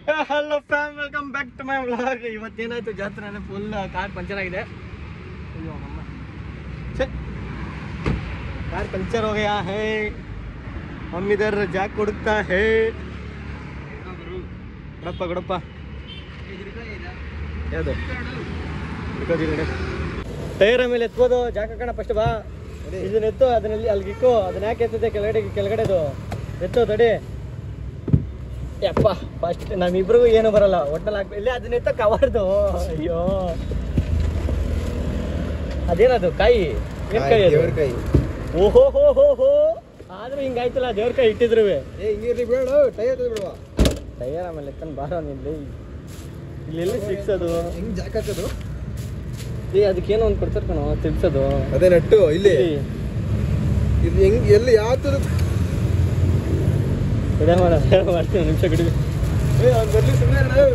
Hello fam, welcome back to my vlog. ಇವತ್ತೇನಾಯ್ತು ಜಾತ್ರೆ full car puncture ಆಗಿದೆ. ಅಯ್ಯೋ ಅಮ್ಮ, कार पंचर हो गया है. हम इधर जैक कुड़ता है. गड़प्ಪ ಗಡಪ್ಪ ಯಾವುದು ಟೈರ್ ಮೇಲೆ ಎತ್ಬೋದು. ಜಾಕ್ ಹಾಕೋಣ ಫಸ್ಟ್. ಬಾ, ಇದನ್ನ ಎತ್ತು, ಅದನ್ನಲ್ಲಿ ಅಲ್ಲಿಗೆ ಇಕ್ಕು. ಅದನ್ನ ಯಾಕೆ ಎತ್ತದೆ? ಕೆಳಗಡೆದು ಎತ್ತು ತಡಿ. ಯಪ್ಪ, ಫಸ್ಟ್ ನಮ್ಮಿಬ್ರಿಗೂ ಏನು ಬರಲ್ಲ, ಒಟ್ಟಲ್ಲಿ ಹಾಕ್ಬೇಕು. ಇಲ್ಲಿ ಅದನ್ನ ಎತ್ತ ಕವರ್ದು. ಅಯ್ಯೋ, ಅದೇನದು ಕಾಯಿ? ಏನ್ ಕಾಯಿ ಅದು? ಕಾಯಿ. ಓಹೋ ಹೋ ಹೋ ಹೋ, ಆದ್ರೂ ಹಿಂಗಾಯ್ತಲ್ಲ ದೇವ್ರ ಕೈ ಇಟ್ಟಿದ್ರು. ಹಿಂಗಿರ್ಲಿ ಬೇಡ, ಟೈರ್ ಬಿಡುವ. ಟೈರ್ ಆಮೇಲೆ ಎತ್ತನ್ ಬಾರೋ ನಿಲ್ಲಿ. ಇಲ್ಲೆಲ್ಲಿ ಸಿಕ್ಸೋದು? ಹೆಂಗ್ ಜಾಕ್ ಹಾಕೋದು? ಅದಕ್ಕೇನೋ ಒಂದು ಕೊಡ್ತಾರ ಕಣೋ ತಿರ್ಸೋದು. ಅದೇ ನಟ್ಟು ಇಲ್ಲಿ. ಇದು ಹೆಂಗ್ ಎಲ್ಲಿ ಯಾವ್ದು ಮಾಡ್ತೀನಿ. ನಿಮಿಷ ಕಡಿಮೆ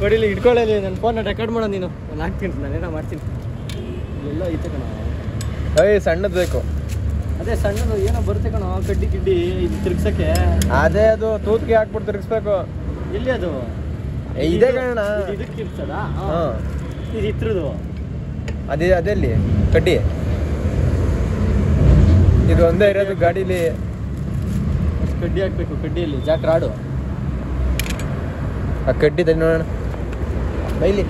ಬಡಿಲಿ ಇಟ್ಕೊಳ್ಳಿ. ನನ್ನ ಫೋನ್ ರೆಕಾರ್ಡ್ ಮಾಡೋ ನೀನು. ನಾನು ಹಾಕ್ತೀನಿ, ನಾನೇನೋ ಮಾಡ್ತೀನಿ. ಎಲ್ಲ ಐತೆ ಕಣ. ಸಣ್ಣದು ಬೇಕು. ಅದೇ ಸಣ್ಣದು ಏನೋ ಬರುತ್ತೆ ಕಣೋ, ಕಡ್ಡಿ ಗಿಡ್ಡಿ ಇದು ತಿರ್ಗ್ಸಕ್ಕೆ. ಅದೇ ಅದು ತೂತ್ಗೆ ಹಾಕ್ಬಿಟ್ಟು ತಿರ್ಗಿಸ್ಬೇಕು. ಎಲ್ಲಿ ಅದು? ಇದೆ ಕಣ. ಇದಕ್ಕೆ ತಿರ್ಗ್ಸದಾ? ಇದು ಇತ್ರದು. ಅದೆಲ್ಲಿ ಕಡ್ಡಿ? ಇದು ಒಂದೇ ಇರೋದು ಗಾಡೀಲಿ. ಕಡ್ಡಿ ಹಾಕ್ಬೇಕು. ಕಡ್ಡಿಯಲ್ಲಿ ಜಾಕ್ ರಾಡು. ಆ ಕಡ್ಡಿ ತಡಿ ನೋಡೋಣ. ಬೈಲಿ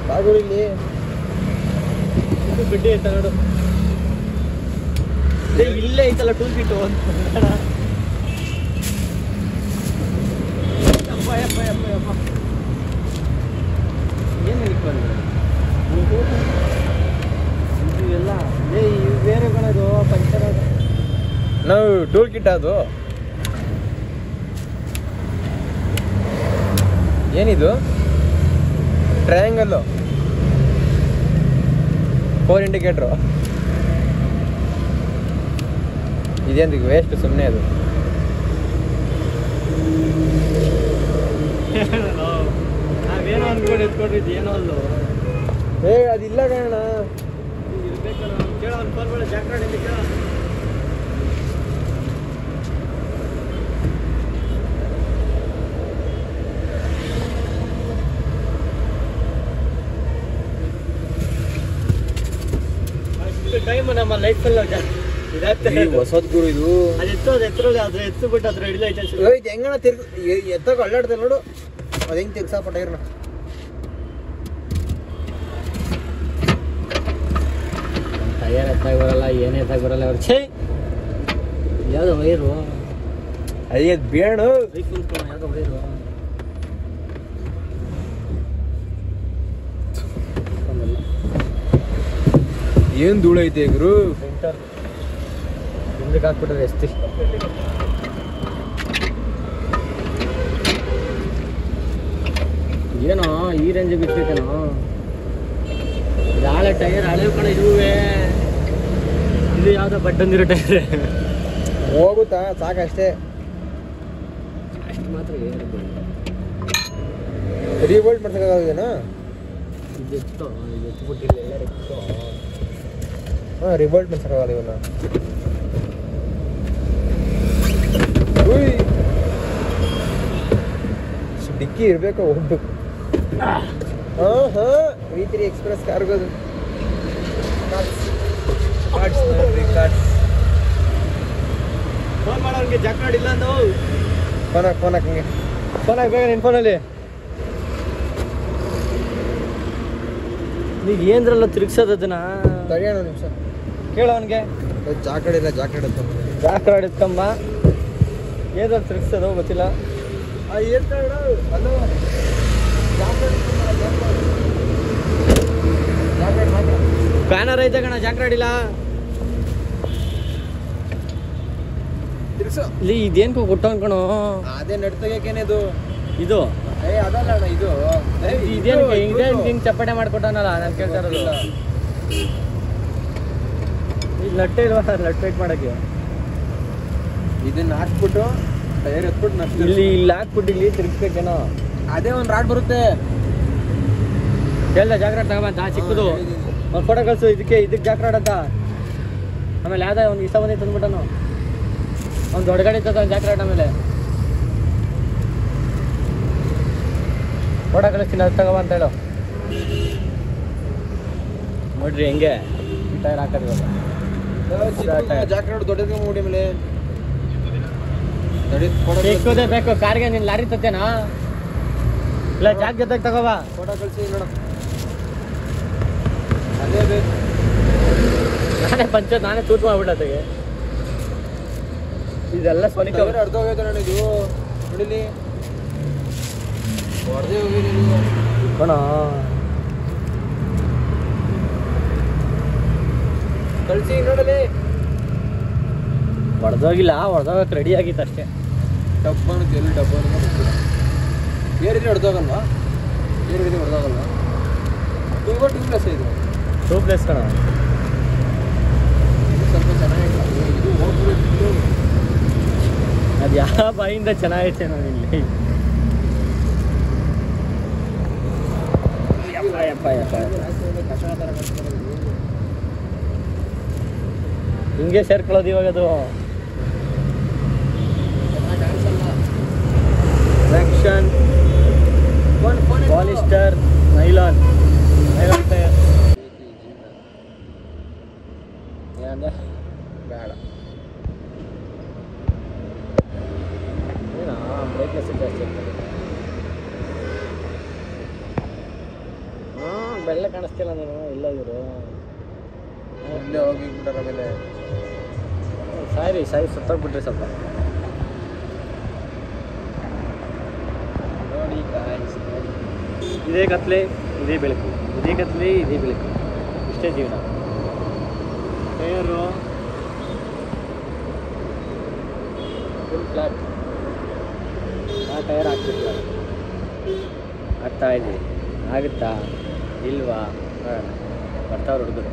ಬಾಗುಳಿಲಿ ಕಡ್ಡಿ ಐತ ನೋಡು. ಇಲ್ಲೇ ಐತಲ್ಲ ಟೂಲ್ ಕಿಟ್ಟು ಅಂತ. ಅಪ್ಪ ಯಪ್ಪ ಯಪ್ಪ ಯಪ್ಪ, ಏನು ಹಿಡ್ಕೊಂಡು ಎಲ್ಲ ಬೇರೆ ಕಣದು ಪಂಚರ್. ನಾವು ಟೂಲ್ ಕಿಟ್ ಅದು. ಏನಿದು? Triangle 4 indicator. ಇದೇಂದಿಗೆ ವೇಸ್ಟ್ ಸುಮ್ಮನೆ ಅದು. ನಾವೇನೋ ಅಂದ್ಕೊಂಡು ಎತ್ಕೊಂಡಿದ್ದು ಏನೋ ಅಲ್ಲೋ. ಅದಿಲ್ಲ ಕಾರಣ. ಇರ್ಬೇಕಲ್ಲ, ಕೇಳೋ ಒಂದು ಫೋನ್ ಮಾಡಿ ಜಾಕ್ ರಾಡಿಂದ ಕೇಳ. ಟೈಮ್ ನಮ್ಮ ಲೈಫಲ್ಲಿ ಹೊಸದ್ ಗುರು ಇದು. ಅದು ಎತ್ತರಲ್ಲಿ ಅದ್ರ ಎತ್ತು ಬಿಟ್ಟು ಅದ್ರ ಹಿಡಿದ ಹೆಂಗಣ ಎತ್ತಾಗ ಅಳ್ಳಾಡ್ದೆ ನೋಡು. ಅದು ಹೆಂಗ್ ತಿರ್ಗ್ಸಪ್ಪ ಟೈರ್ನ. ಟೈರ್ ಎತ್ತಾಗ ಬರಲ್ಲ, ಏನೇ ಎತ್ತಾಗ ಬರಲ್ಲ. ಅವ್ರು ಛೇ, ಯಾವ್ದು ವೈರು? ಅದೇ ಬೇಣು ಯಾವ್ದು ವೈರು? ಏನ್ ಧೂಳ ಐತೆ ಗುರು. ಪ್ರಿಂಟರ್ ಹಿಂದಕ್ಕೆ ಹಾಕ್ಬಿಟ್ರೆ ಎಸ್ತಿ. ಏನೋ ಈ ರೇಂಜಿಗೆ ಬಿಟ್ಬೇಕೇನೋ. ಇದು ಹಳೆ ಟೈರ್, ಹಳೆ ಕಣ ಇದುವೇ. ಇದು ಯಾವ್ದೋ ಬಡ್ಡಂದಿರೋ ಟೈರ್. ಹೋಗುತ್ತಾ ಸಾಕಷ್ಟೇ. ಅಷ್ಟು ಮಾತ್ರ ರಿವೋಲ್ಟ್ ಮಾಡ್ಸಕ್ಕಾಗೋದೇನಾ? ಇದು ಎತ್ಬಿಟ್ಟಿಲ್ಲ ಎಲ್ಲ ಎತ್ತು. ರಿವೋಲ್ಟ್ ಮಾಡ್ಸಕ್ಕಾಗಲ್ಲ ಇವನ್ನ. ಡಿಕ್ಕಿ ಇರ್ಬೇಕು, ಹೋಗ್ಬೇಕು. V3 ಎಕ್ಸ್ಪ್ರೆಸ್ ಕಾರ್ಗೋದು. ಫೋನ್ ಮಾಡೋನ್ಗೆ ಜಾಕ್ ರಾಡಿಲ್ಲ ಅಂದು. ಫೋನ್ ಹಾಕಂಗೆ. ಫೋನ್ ಹಾಕ್ಬೇಕ ನಿನ್ನ ಫೋನಲ್ಲಿ. ಈಗ ಏನ್ರಲ್ಲ ತಿರುಗ್ಸೋದು ಅದನ್ನ. ತಡಿಯೋಣ ನಿಮಿಷ, ಕೇಳ ಅವನಿಗೆ. ಜಾಕಡ್ ಇಲ್ಲ, ಜಾಕಡ್ ಜಾಕ್ ರಾಡ್ ಎತ್ಕೊಂಬ. ಏನ್ರಲ್ಲಿ ತಿರುಗ್ಸೋದು ಗೊತ್ತಿಲ್ಲ. ಬ್ಯಾನರ್ ಐತೆ ಕಣ, ಜಾಕ್ ರಾಡ್ ಇಲ್ಲ. ಇಲ್ಲಿ ಇದೇನ್ಕೋ ಕೊಟ್ಟು ಅನ್ಕಣೋ. ಅದೇ ನೆಟ್ ತೆಗಿಯಕೇನಿದು ಇದು. ಅದಲ್ಲ ಅಣ್ಣ ಇದು. ಇದೇನು ಹಿಂಗೆ ಚಪ್ಪಟೆ ಮಾಡ್ಕೊಟ್ಟನಲ್ಲ, ನಾನು ಕೇಳ್ತಾ ಇರೋದು. ಈಗ ಲಟ್ಟೆ ಇಲ್ವಾ? ಲಟ್ ಫೈಟ್ ಮಾಡಕ್ಕೆ ಇದನ್ನ ಹಾಕ್ಬಿಟ್ಟು ಟೈರ್ ಎತ್ಬಿಟ್ಟು ಇಲ್ಲಿ ಹಾಕ್ಬಿಟ್ಟು ಇಲ್ಲಿ ತಿರ್ಗಿಸ್ಬೇಕೇನೋ. ಅದೇ ಒಂದು ರಾಡ್ ಬರುತ್ತೆ. ಹೇಳ್ದ ಜಾಕ್ರಾಡ್ ತಗೊಂಬಂತ ಚಿಕ್ಕದು ಒಂದು ಫೋಟೋ ಕಳಿಸು. ಇದಕ್ಕೆ ಜಾಕ್ರಾಡ್ ಅಂತ. ಆಮೇಲೆ ಯಾವ್ದ ಅವ್ನಿಗೆ ಇಷ್ಟ ಬಂದಿತ್ತು ಅಂದ್ಬಿಟ್ಟನು. ಅವ್ನು ದೊಡ್ಡ ಗಾಡಿ ತಗೊಂಡು ಜಾಕ್ರಾಡ್. ಆಮೇಲೆ ಫೋಟೋ ಕಳಿಸ್ತೀನಿ ಅದು ತಗೋ ಅಂತ ಹೇಳು. ನೋಡ್ರಿ ಹೆಂಗೆ ಟೈರ್ ಹಾಕೋದು ಇವಾಗ. ಜಾಕೆಟ್ ನೋಡಿ ದೊಡ್ಡದು ಮೂಡಿ ಮೇಲೆ ಸಿಕ್ಕುದೇ ಬೇಕು ಕಾರ್ಗೆ. ನೀನು ಲಾರಿ ತತ್ತೇನಾ ಇಲ್ಲ ಜಾಕ್ ಜೊತೆಗೆ ತಗೋವಾ. ಫೋಟೋ ಕಳಿಸಿ ನೋಡ. ಅದೇ ಬೇಕು. ನಾನೇ ತೂತು ಮಾಡ್ಬಿಟ್ಟತೆಗೆ. ಇದೆಲ್ಲ ಸೋನಿಕ ಅರ್ಧ ಹೋಗೈತೆ ನಾನು. ಇದು ನೋಡಿಲಿ ಹೊಡೆದೇ ಹೋಗಿದೆ ಕಣ. ಕಳಿಸಿ ನೋಡಲಿ. ಹೊಡೆದೋಗಿಲ್ಲ, ಹೊಡೆದೋಗಕ್ಕೆ ರೆಡಿ ಆಗಿತ್ತು ಅಷ್ಟೇ. ಡಬ್ಬ ಎಲ್ಲಿ ಡಬ್ಬ ಏರಿದ್ರೆ ಹೊಡೆದೋಗಲ್ವಾ? ಏರಿದ್ರೆ ಹೊಡೆದೋಗಲ್ವಾ? ಟ್ಯೂಬ್ಲೆಸ್ ಇದು. ಟ್ಯೂಬ್ಲೆಸ್ ಕಣ. ಸ್ವಲ್ಪ ಚೆನ್ನಾಗಿಲ್ಲ ಇದು. ಹೋಗ್ಬಿಟ್ಟು ಅದು ಯಾವ ಬಾಯಿಂದ ಚೆನ್ನಾಗೈತೆ ನಾವು ಇಲ್ಲಿ. ಹಿಂಗೆ ಸೇರ್ಕೊಳ್ಳೋದು ಇವಾಗ. ಅದು ಟ್ರಾಕ್ಷನ್ ಪಾಲಿಸ್ಟರ್ ನೈಲಾನ್ ಟೈರ್. ಏನಂದ್ರೆ ಬೇಡ. ಏನಾ ಬ್ರೇಕ್ಲೆಸ್ ಜಾಸ್ತಿ ಆಗ್ತದೆ. ಬೆಳ್ಳ ಕಾಣಿಸ್ತಿಲ್ಲ ನೀನು. ಇಲ್ಲ ಇವರು ಮುಂದೆ ಹೋಗಿ ಬಿಟ್ಟಾರ ಆಮೇಲೆ ಸಾರಿ ಸುತ್ತೋಗ್ಬಿಟ್ರಿ ಸ್ವಲ್ಪ. ನೋಡಿ ಗಾಯ್ಸ್, ಇದೇ ಕತ್ಲೆ ಇದೇ ಬೆಳಕು, ಇದೇ ಕತ್ಲೆ ಇದೇ ಬೆಳಕು, ಇಷ್ಟೇ ಜೀವನ. Tyre full flat. ಆ ಟೈರ್ ಹಾಕ್ತಿಲ್ಲ. ಆಗ್ತಾ ಇದೆ. ಆಗುತ್ತಾ ಇಲ್ವಾ ನೋಡೋಣ. ಬರ್ತಾವ್ರು ಹುಡುಗರು.